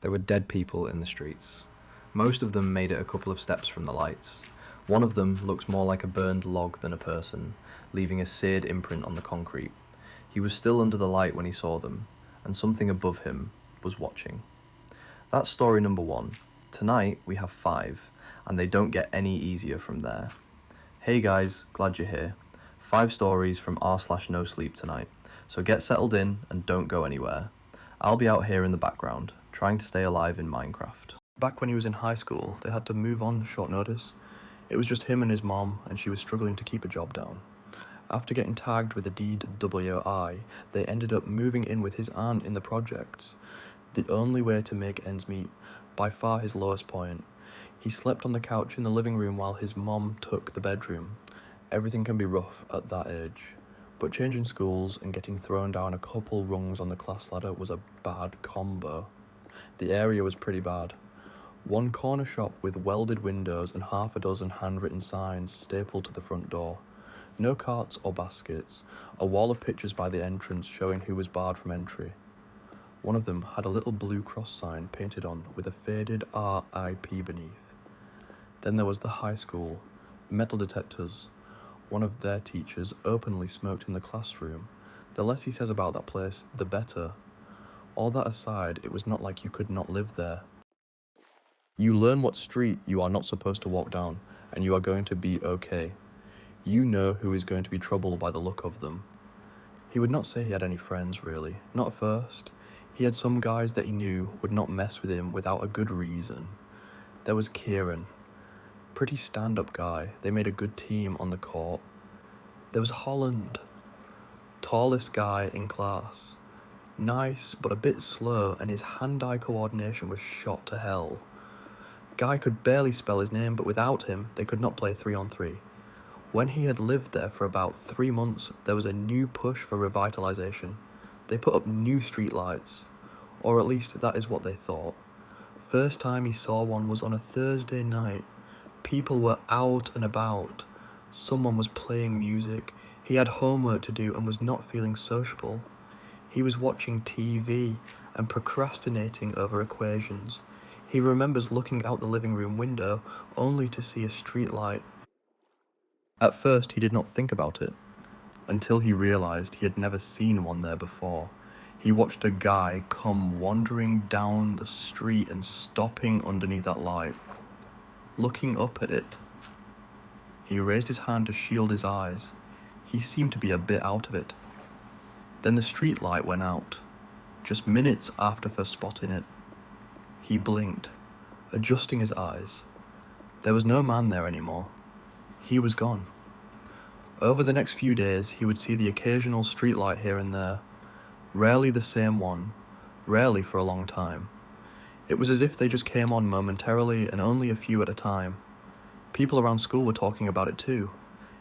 There were dead people in the streets. Most of them made it a couple of steps from the lights. One of them looked more like a burned log than a person, leaving a seared imprint on the concrete. He was still under the light when he saw them, and something above him was watching. That's story number 1. Tonight we have 5, and they don't get any easier from there. Hey guys, glad you're here. 5 stories from r/no sleep tonight, so get settled in and don't go anywhere. I'll be out here in the background, trying to stay alive in Minecraft. Back when he was in high school, they had to move on short notice. It was just him and his mom, and she was struggling to keep a job down. After getting tagged with a DWI, they ended up moving in with his aunt in the projects. The only way to make ends meet, by far his lowest point. He slept on the couch in the living room while his mom took the bedroom. Everything can be rough at that age, but changing schools and getting thrown down a couple rungs on the class ladder was a bad combo. The area was pretty bad. One corner shop with welded windows and half a dozen handwritten signs stapled to the front door. No carts or baskets. A wall of pictures by the entrance showing who was barred from entry. One of them had a little blue cross sign painted on with a faded RIP beneath. Then there was the high school. Metal detectors. One of their teachers openly smoked in the classroom. The less he says about that place, the better. All that aside, it was not like you could not live there. You learn what street you are not supposed to walk down, and you are going to be okay. You know who is going to be trouble by the look of them. He would not say he had any friends, really. Not at first. He had some guys that he knew would not mess with him without a good reason. There was Kieran. Pretty stand-up guy. They made a good team on the court. There was Holland. Tallest guy in class. Nice, but a bit slow, and his hand-eye coordination was shot to hell. Guy could barely spell his name, but without him, they could not play 3-on-3. When he had lived there for about 3 months, there was a new push for revitalization. They put up new streetlights, or at least that is what they thought. First time he saw one was on a Thursday night. People were out and about. Someone was playing music. He had homework to do and was not feeling sociable. He was watching TV and procrastinating over equations. He remembers looking out the living room window only to see a streetlight. At first he did not think about it, until he realized he had never seen one there before. He watched a guy come wandering down the street and stopping underneath that light, looking up at it. He raised his hand to shield his eyes. He seemed to be a bit out of it. Then the street light went out, just minutes after first spotting it. He blinked, adjusting his eyes. There was no man there anymore. He was gone. Over the next few days, he would see the occasional streetlight here and there, rarely the same one, rarely for a long time. It was as if they just came on momentarily and only a few at a time. People around school were talking about it too.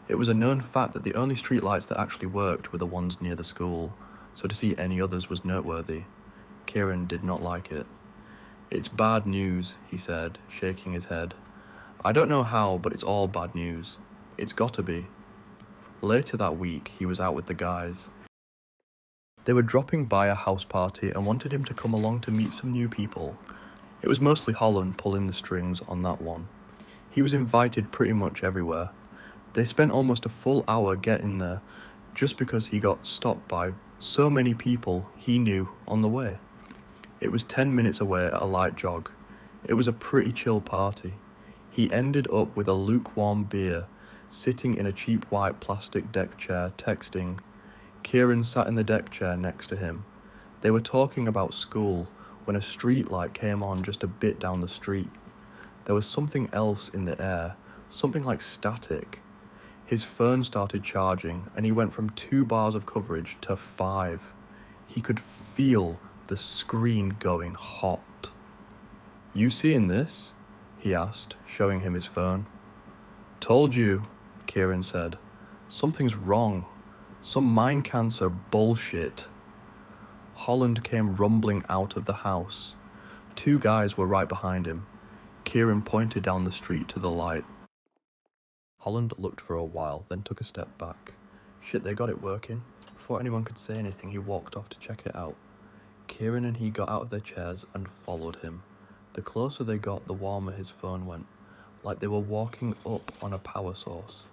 It was a known fact that the only streetlights that actually worked were the ones near the school, so to see any others was noteworthy. Kieran did not like it. "It's bad news," he said, shaking his head. "I don't know how, but it's all bad news. It's gotta be." Later that week, he was out with the guys. They were dropping by a house party and wanted him to come along to meet some new people. It was mostly Holland pulling the strings on that one. He was invited pretty much everywhere. They spent almost a full hour getting there, just because he got stopped by so many people he knew on the way. It was 10 minutes away at a light jog. It was a pretty chill party. He ended up with a lukewarm beer, sitting in a cheap white plastic deck chair, texting. Kieran sat in the deck chair next to him. They were talking about school when a street light came on just a bit down the street. There was something else in the air, something like static. His phone started charging, and he went from 2 bars of coverage to 5. He could feel the screen going hot. "You seeing this?" he asked, showing him his phone. "Told you," Kieran said. "Something's wrong. Some mind cancer bullshit." Holland came rumbling out of the house. 2 guys were right behind him. Kieran pointed down the street to the light. Holland looked for a while, then took a step back. Shit, they got it working. Before anyone could say anything, he walked off to check it out. Kieran and he got out of their chairs and followed him. The closer they got, the warmer his phone went, like they were walking up on a power source.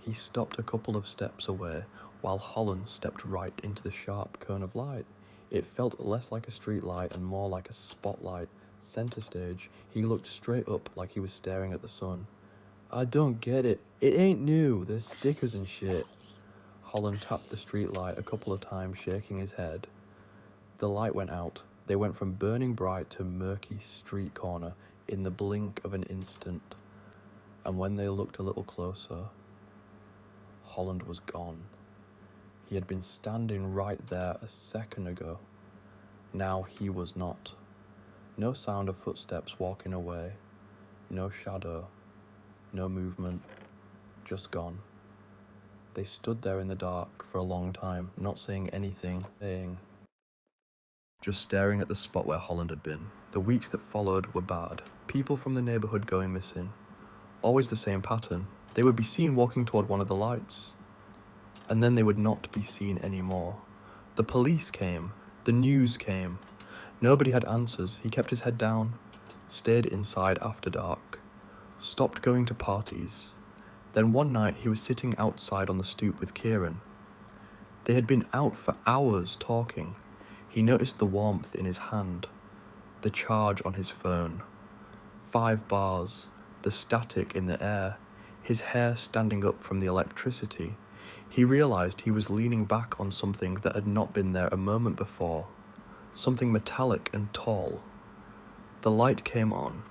He stopped a couple of steps away, while Holland stepped right into the sharp cone of light. It felt less like a streetlight and more like a spotlight. Center stage, he looked straight up like he was staring at the sun. I don't get it. It ain't new. There's stickers and shit. Holland tapped the streetlight a couple of times, shaking his head. The light went out. They went from burning bright to murky street corner in the blink of an instant. And when they looked a little closer, Holland was gone. He had been standing right there a second ago. Now he was not. No sound of footsteps walking away. No shadow. No movement. Just gone. They stood there in the dark for a long time, not saying anything, just staring at the spot where Holland had been. The weeks that followed were bad. People from the neighborhood going missing. Always the same pattern. They would be seen walking toward one of the lights, and then they would not be seen anymore. The police came. The news came. Nobody had answers. He kept his head down, stayed inside after dark, stopped going to parties. Then one night he was sitting outside on the stoop with Kieran. They had been out for hours talking. He noticed the warmth in his hand, the charge on his phone, 5 bars, the static in the air, his hair standing up from the electricity. He realized he was leaning back on something that had not been there a moment before, something metallic and tall. The light came on.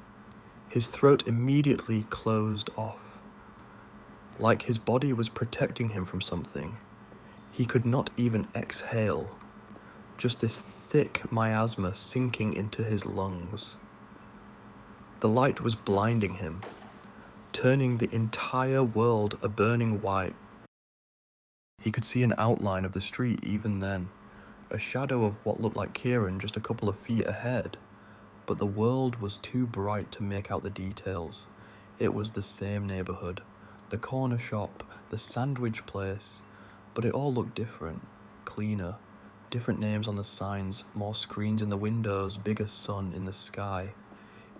His throat immediately closed off, like his body was protecting him from something. He could not even exhale, just this thick miasma sinking into his lungs. The light was blinding him, turning the entire world a burning white. He could see an outline of the street even then, a shadow of what looked like Kieran just a couple of feet ahead, but the world was too bright to make out the details. It was the same neighborhood, the corner shop, the sandwich place, but it all looked different, cleaner, different names on the signs, more screens in the windows, bigger sun in the sky.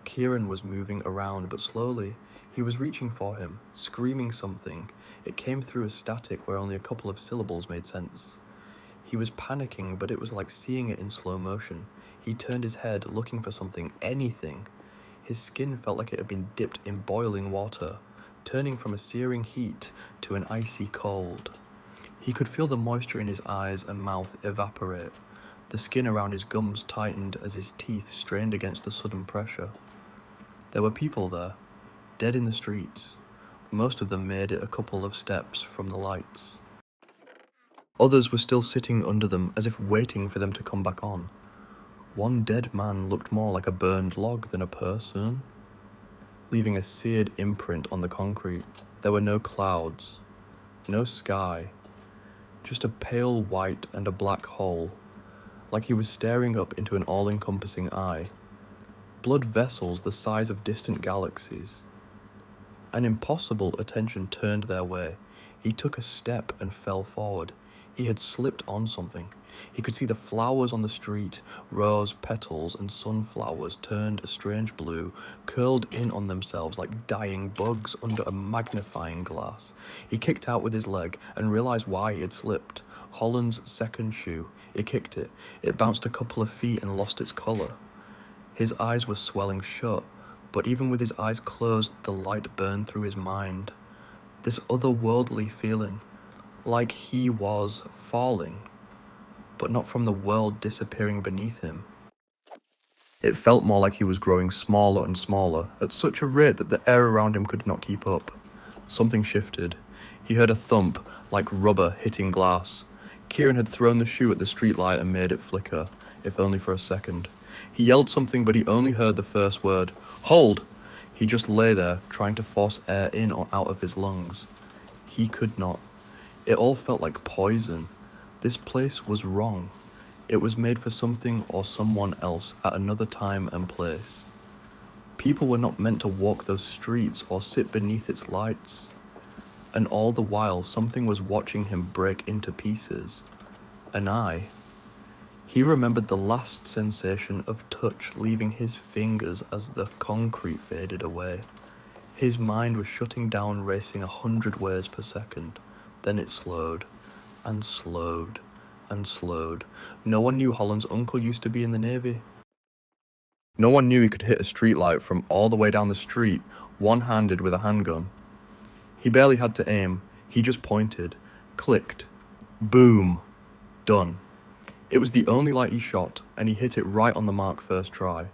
Kieran was moving around, but slowly. He was reaching for him, screaming something. It came through a static where only a couple of syllables made sense. He was panicking, but it was like seeing it in slow motion. He turned his head, looking for something, anything. His skin felt like it had been dipped in boiling water, turning from a searing heat to an icy cold. He could feel the moisture in his eyes and mouth evaporate. The skin around his gums tightened as his teeth strained against the sudden pressure. There were people there, dead in the streets. Most of them made it a couple of steps from the lights. Others were still sitting under them as if waiting for them to come back on. One dead man looked more like a burned log than a person, leaving a seared imprint on the concrete. There were no clouds, no sky, just a pale white and a black hole, like he was staring up into an all-encompassing eye. Blood vessels the size of distant galaxies. An impossible attention turned their way. He took a step and fell forward. He had slipped on something. He could see the flowers on the street, rose petals and sunflowers turned a strange blue, curled in on themselves like dying bugs under a magnifying glass. He kicked out with his leg and realized why he had slipped. Holland's second shoe. He kicked it. It bounced a couple of feet and lost its color. His eyes were swelling shut, but even with his eyes closed, the light burned through his mind. This otherworldly feeling, like he was falling, but not from the world disappearing beneath him. It felt more like he was growing smaller and smaller, at such a rate that the air around him could not keep up. Something shifted. He heard a thump, like rubber hitting glass. Kieran had thrown the shoe at the streetlight and made it flicker, if only for a second. He yelled something, but he only heard the first word. Hold! He just lay there, trying to force air in or out of his lungs. He could not. It all felt like poison. This place was wrong. It was made for something or someone else at another time and place. People were not meant to walk those streets or sit beneath its lights. And all the while, something was watching him break into pieces. An eye. He remembered the last sensation of touch leaving his fingers as the concrete faded away. His mind was shutting down, racing 100 ways per second. Then it slowed, and slowed, and slowed. No one knew Holland's uncle used to be in the Navy. No one knew he could hit a streetlight from all the way down the street, one-handed with a handgun. He barely had to aim, he just pointed, clicked, boom, done. It was the only light he shot, and he hit it right on the mark first try.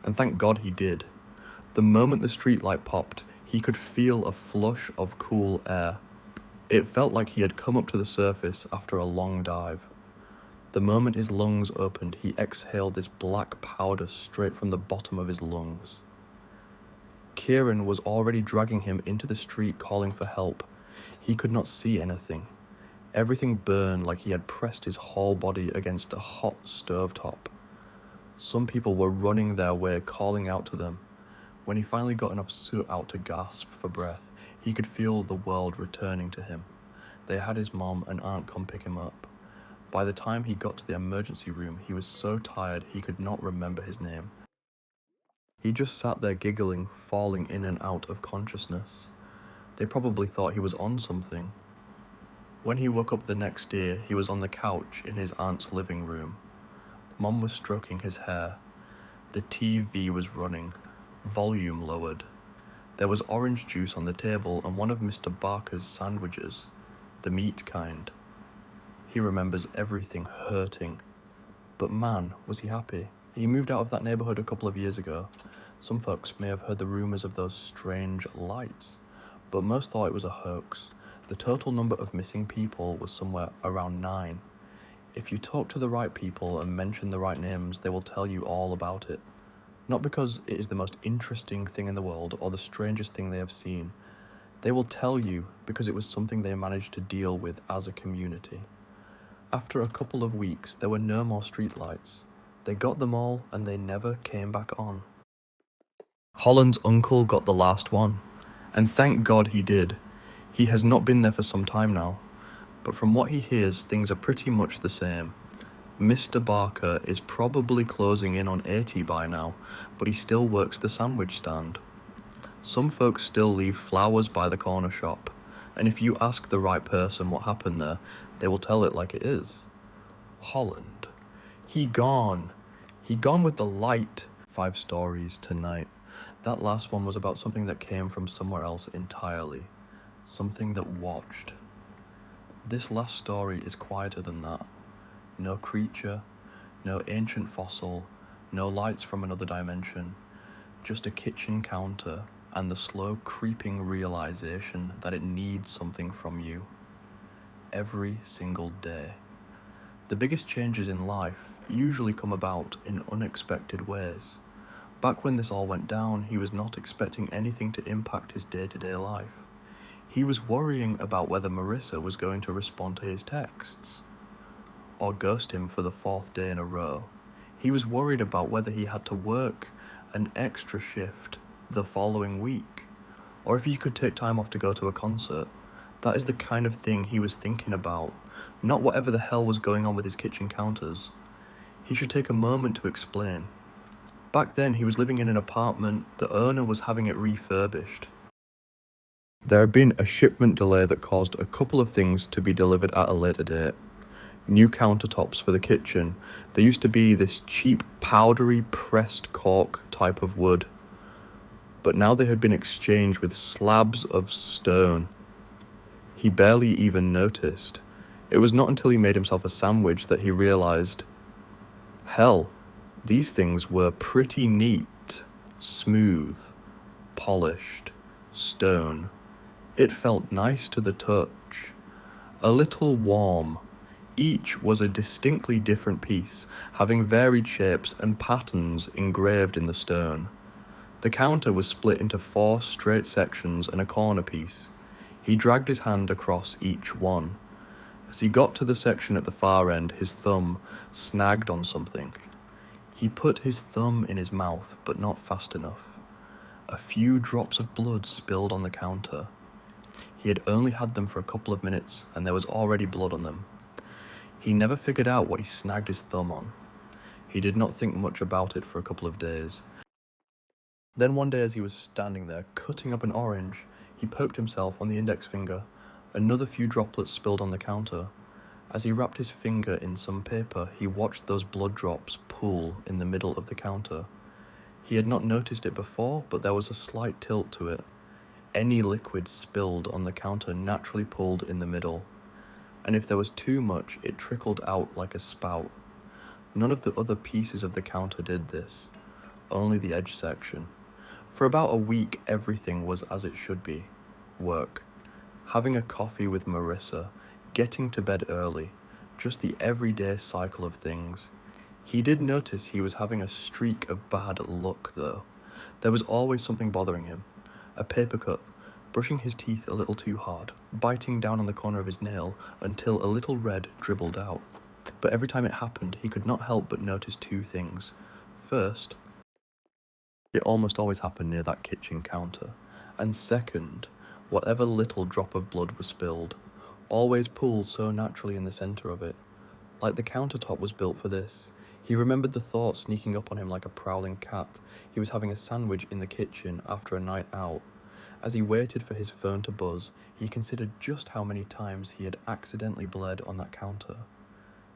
And thank God he did. The moment the streetlight popped, he could feel a flush of cool air. It felt like he had come up to the surface after a long dive. The moment his lungs opened, he exhaled this black powder straight from the bottom of his lungs. Kieran was already dragging him into the street, calling for help. He could not see anything. Everything burned like he had pressed his whole body against a hot stovetop. Some people were running their way, calling out to them. When he finally got enough soot out to gasp for breath, he could feel the world returning to him. They had his mom and aunt come pick him up. By the time he got to the emergency room, he was so tired he could not remember his name. He just sat there giggling, falling in and out of consciousness. They probably thought he was on something. When he woke up the next day, he was on the couch in his aunt's living room. Mom was stroking his hair. The TV was running, volume lowered. There was orange juice on the table and one of Mr. Barker's sandwiches, the meat kind. He remembers everything hurting. But man, was he happy. He moved out of that neighborhood a couple of years ago. Some folks may have heard the rumors of those strange lights, but most thought it was a hoax. The total number of missing people was somewhere around 9. If you talk to the right people and mention the right names, they will tell you all about it. Not because it is the most interesting thing in the world or the strangest thing they have seen. They will tell you because it was something they managed to deal with as a community. After a couple of weeks, there were no more streetlights. They got them all and they never came back on. Holland's uncle got the last one, and thank God he did. He has not been there for some time now, but from what he hears, things are pretty much the same. Mr. Barker is probably closing in on 80 by now, but he still works the sandwich stand. Some folks still leave flowers by the corner shop, and if you ask the right person what happened there, they will tell it like it is. Holland. He gone with the light. 5 stories tonight. That last one was about something that came from somewhere else entirely. Something that watched. This last story is quieter than that. No creature, no ancient fossil, no lights from another dimension, just a kitchen counter and the slow creeping realization that it needs something from you. Every single day. The biggest changes in life usually come about in unexpected ways. Back when this all went down, he was not expecting anything to impact his day-to-day life. He was worrying about whether Marissa was going to respond to his texts, or ghost him for the 4th day in a row. He was worried about whether he had to work an extra shift the following week, or if he could take time off to go to a concert. That is the kind of thing he was thinking about, not whatever the hell was going on with his kitchen counters. He should take a moment to explain. Back then, he was living in an apartment. The owner was having it refurbished. There had been a shipment delay that caused a couple of things to be delivered at a later date. New countertops for the kitchen. There used to be this cheap, powdery, pressed cork type of wood, but now they had been exchanged with slabs of stone. He barely even noticed. It was not until he made himself a sandwich that he realized, hell, these things were pretty neat, smooth, polished, stone. It felt nice to the touch, a little warm. Each was a distinctly different piece, having varied shapes and patterns engraved in the stone. The counter was split into 4 straight sections and a corner piece. He dragged his hand across each one. As he got to the section at the far end, his thumb snagged on something. He put his thumb in his mouth, but not fast enough. A few drops of blood spilled on the counter. He had only had them for a couple of minutes, and there was already blood on them. He never figured out what he snagged his thumb on. He did not think much about it for a couple of days. Then one day as he was standing there cutting up an orange, he poked himself on the index finger. Another few droplets spilled on the counter. As he wrapped his finger in some paper, he watched those blood drops pool in the middle of the counter. He had not noticed it before, but there was a slight tilt to it. Any liquid spilled on the counter naturally pooled in the middle, and if there was too much, it trickled out like a spout. None of the other pieces of the counter did this, only the edge section. For about a week, everything was as it should be. Work, having a coffee with Marissa, getting to bed early, just the everyday cycle of things. He did notice he was having a streak of bad luck, though. There was always something bothering him. A paper cut, brushing his teeth a little too hard, biting down on the corner of his nail until a little red dribbled out. But every time it happened, he could not help but notice two things. First, it almost always happened near that kitchen counter. And second, whatever little drop of blood was spilled always pooled so naturally in the centre of it. Like the countertop was built for this. He remembered the thought sneaking up on him like a prowling cat. He was having a sandwich in the kitchen after a night out. As he waited for his phone to buzz, he considered just how many times he had accidentally bled on that counter.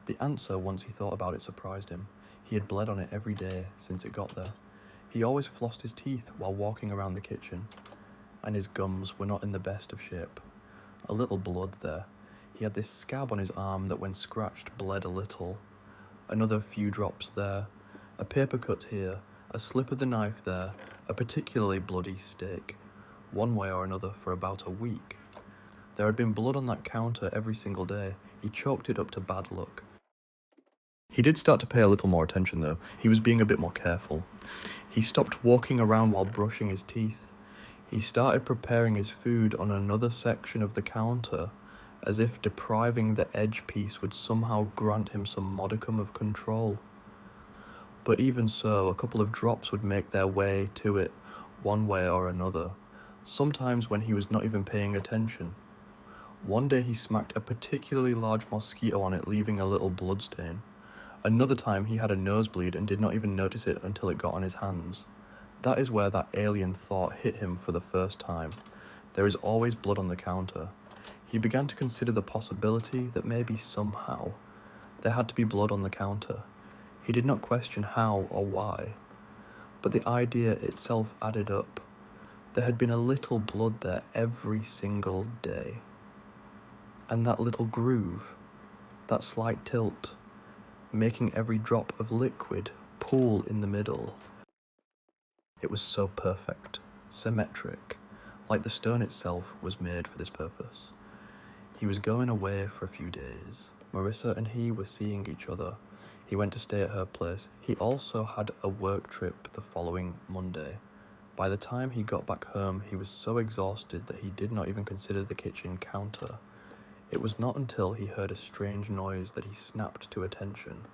The answer, once he thought about it, surprised him. He had bled on it every day since it got there. He always flossed his teeth while walking around the kitchen, and his gums were not in the best of shape. A little blood there. He had this scab on his arm that when scratched bled a little. Another few drops there. A paper cut here. A slip of the knife there. A particularly bloody steak. One way or another for about a week. There had been blood on that counter every single day. He chalked it up to bad luck. He did start to pay a little more attention though. He was being a bit more careful. He stopped walking around while brushing his teeth. He started preparing his food on another section of the counter, as if depriving the edge piece would somehow grant him some modicum of control. But even so, a couple of drops would make their way to it one way or another, sometimes when he was not even paying attention. One day he smacked a particularly large mosquito on it, leaving a little bloodstain. Another time he had a nosebleed and did not even notice it until it got on his hands. That is where that alien thought hit him for the first time. There is always blood on the counter. He began to consider the possibility that maybe somehow there had to be blood on the counter. He did not question how or why, but the idea itself added up. There had been a little blood there every single day. And that little groove, that slight tilt, making every drop of liquid pool in the middle. It was so perfect, symmetric, like the stone itself was made for this purpose. He was going away for a few days. Marissa and he were seeing each other. He went to stay at her place. He also had a work trip the following Monday. By the time he got back home, he was so exhausted that he did not even consider the kitchen counter. It was not until he heard a strange noise that he snapped to attention.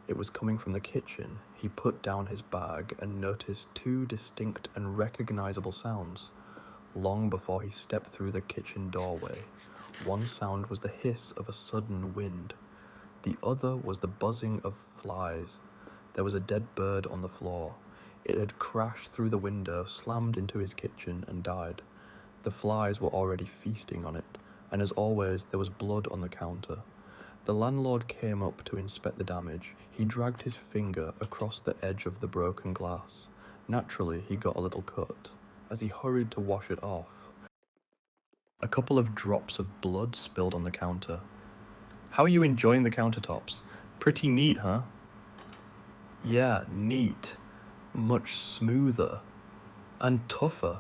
It was coming from the kitchen. He put down his bag and noticed two distinct and recognizable sounds. Long before he stepped through the kitchen doorway, one sound was the hiss of a sudden wind. The other was the buzzing of flies. There was a dead bird on the floor. It had crashed through the window, slammed into his kitchen, and died. The flies were already feasting on it, and as always, there was blood on the counter. The landlord came up to inspect the damage. He dragged his finger across the edge of the broken glass. Naturally, he got a little cut. As he hurried to wash it off, a couple of drops of blood spilled on the counter. How are you enjoying the countertops? Pretty neat, huh? Yeah, neat. Much smoother. And tougher.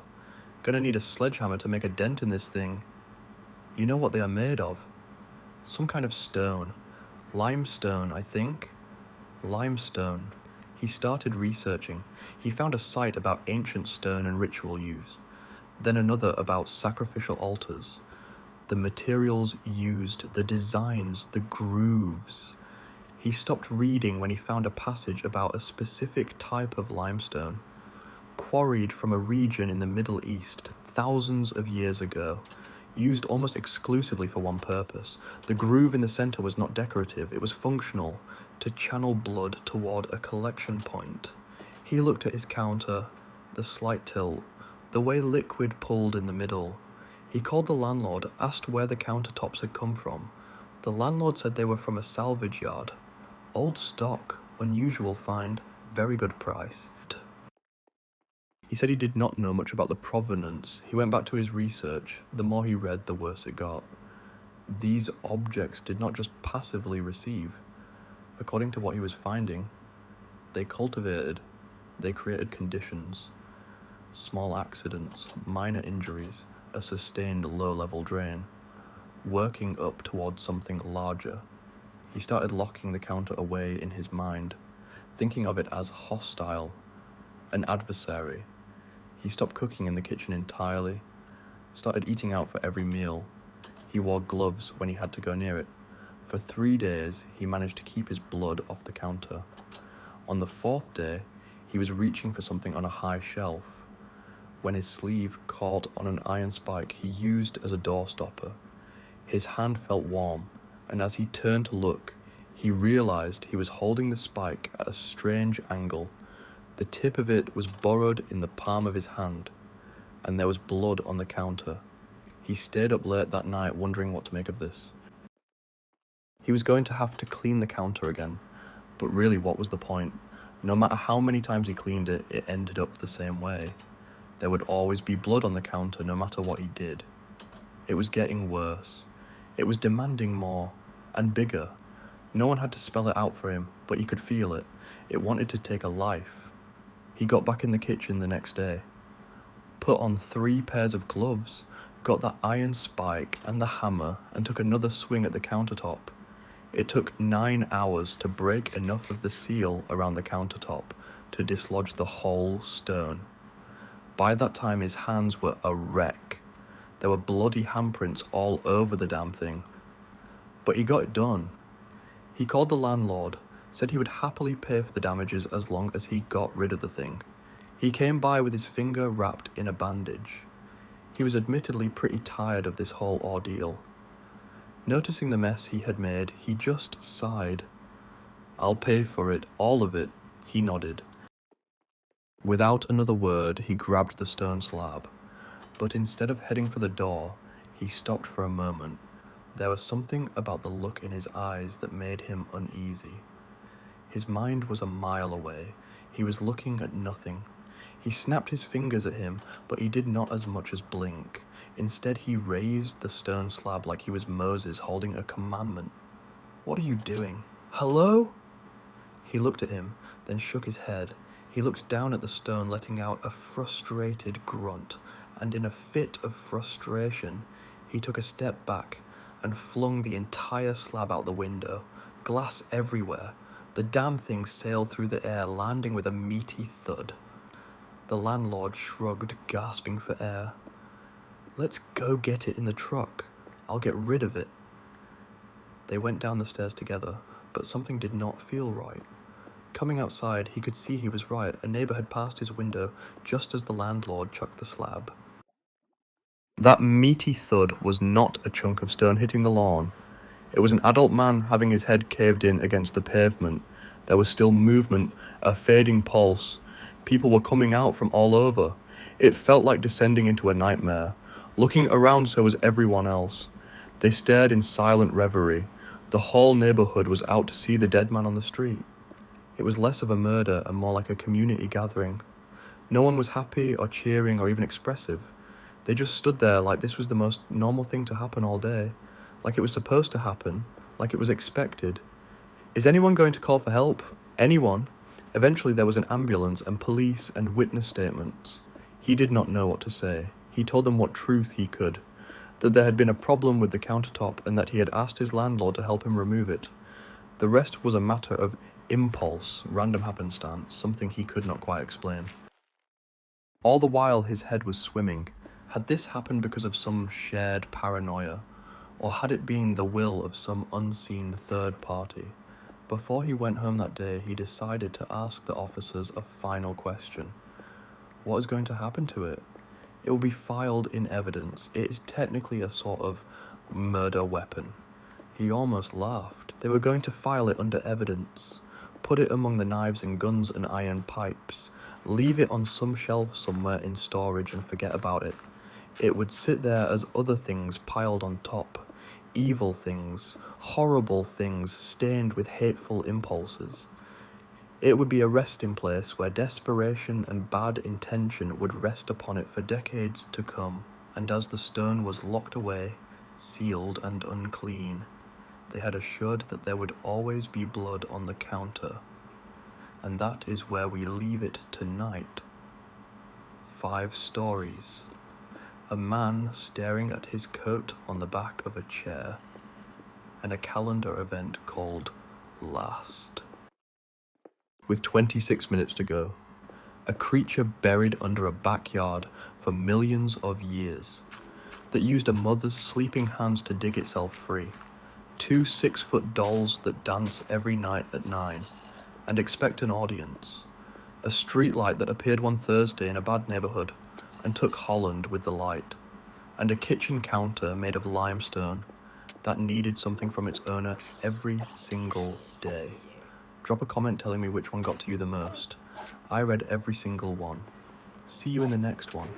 Gonna need a sledgehammer to make a dent in this thing. You know what they are made of? Some kind of stone. Limestone, I think. Limestone. He started researching. He found a site about ancient stone and ritual use. Then another about sacrificial altars. The materials used, the designs, the grooves. He stopped reading when he found a passage about a specific type of limestone, quarried from a region in the Middle East thousands of years ago. used almost exclusively for one purpose. The groove in the center was not decorative, it was functional, to channel blood toward a collection point. He looked at his counter, the slight tilt, the way liquid pulled in the middle. He called the landlord, asked where the countertops had come from. The landlord said they were from a salvage yard. Old stock, unusual find, very good price. He said he did not know much about the provenance. He went back to his research. The more he read, the worse it got. These objects did not just passively receive. According to what he was finding, they cultivated, they created conditions. Small accidents, minor injuries, a sustained low-level drain, working up towards something larger. He started locking the counter away in his mind, thinking of it as hostile, an adversary. He stopped cooking in the kitchen entirely, started eating out for every meal. He wore gloves when he had to go near it. For 3 days, he managed to keep his blood off the counter. On the 4th day, he was reaching for something on a high shelf, when his sleeve caught on an iron spike he used as a door stopper. His hand felt warm, and as he turned to look, he realized he was holding the spike at a strange angle. The tip of it was burrowed in the palm of his hand, and there was blood on the counter. He stayed up late that night wondering what to make of this. He was going to have to clean the counter again, but really what was the point? No matter how many times he cleaned it, it ended up the same way. There would always be blood on the counter no matter what he did. It was getting worse. It was demanding more, and bigger. No one had to spell it out for him, but he could feel it. It wanted to take a life. He got back in the kitchen the next day, put on 3 pairs of gloves, got that iron spike and the hammer, and took another swing at the countertop. It took 9 hours to break enough of the seal around the countertop to dislodge the whole stone. By that time his hands were a wreck. There were bloody handprints all over the damn thing. But he got it done. He called the landlord, said he would happily pay for the damages as long as he got rid of the thing. He came by with his finger wrapped in a bandage. He was admittedly pretty tired of this whole ordeal. Noticing the mess he had made, he just sighed. "I'll pay for it, all of it," he nodded. Without another word, he grabbed the stone slab, but instead of heading for the door, he stopped for a moment. There was something about the look in his eyes that made him uneasy. His mind was a mile away. He was looking at nothing. He snapped his fingers at him, but he did not as much as blink. Instead, he raised the stone slab like he was Moses holding a commandment. "What are you doing? Hello?" He looked at him, then shook his head. He looked down at the stone, letting out a frustrated grunt, and in a fit of frustration, he took a step back and flung the entire slab out the window. Glass everywhere. The damn thing sailed through the air, landing with a meaty thud. The landlord shrugged, gasping for air. "Let's go get it in the truck. I'll get rid of it." They went down the stairs together, but something did not feel right. Coming outside, he could see he was right. A neighbor had passed his window just as the landlord chucked the slab. That meaty thud was not a chunk of stone hitting the lawn. It was an adult man having his head caved in against the pavement. There was still movement, a fading pulse. People were coming out from all over. It felt like descending into a nightmare. Looking around, so was everyone else. They stared in silent reverie. The whole neighborhood was out to see the dead man on the street. It was less of a murder and more like a community gathering. No one was happy or cheering or even expressive. They just stood there like this was the most normal thing to happen all day. Like it was supposed to happen, like it was expected. Is anyone going to call for help? Anyone? Eventually there was an ambulance and police and witness statements. He did not know what to say. He told them what truth he could. That there had been a problem with the countertop and that he had asked his landlord to help him remove it. The rest was a matter of impulse, random happenstance, something he could not quite explain. All the while his head was swimming. Had this happened because of some shared paranoia? Or had it been the will of some unseen third party? Before he went home that day, he decided to ask the officers a final question. What is going to happen to it? It will be filed in evidence. It is technically a sort of murder weapon. He almost laughed. They were going to file it under evidence, put it among the knives and guns and iron pipes, leave it on some shelf somewhere in storage and forget about it. It would sit there as other things piled on top, evil things, horrible things stained with hateful impulses. It would be a resting place where desperation and bad intention would rest upon it for decades to come, and as the stone was locked away, sealed and unclean, they had assured that there would always be blood on the counter. And that is where we leave it tonight. 5 stories. A man staring at his coat on the back of a chair, and a calendar event called Last. With 26 minutes to go, a creature buried under a backyard for millions of years, that used a mother's sleeping hands to dig itself free, 2 6-foot dolls that dance every night at 9 and expect an audience, a streetlight that appeared one Thursday in a bad neighborhood and took Holland with the light, and a kitchen counter made of limestone that needed something from its owner every single day. Drop a comment telling me which one got to you the most. I read every single one. See you in the next one.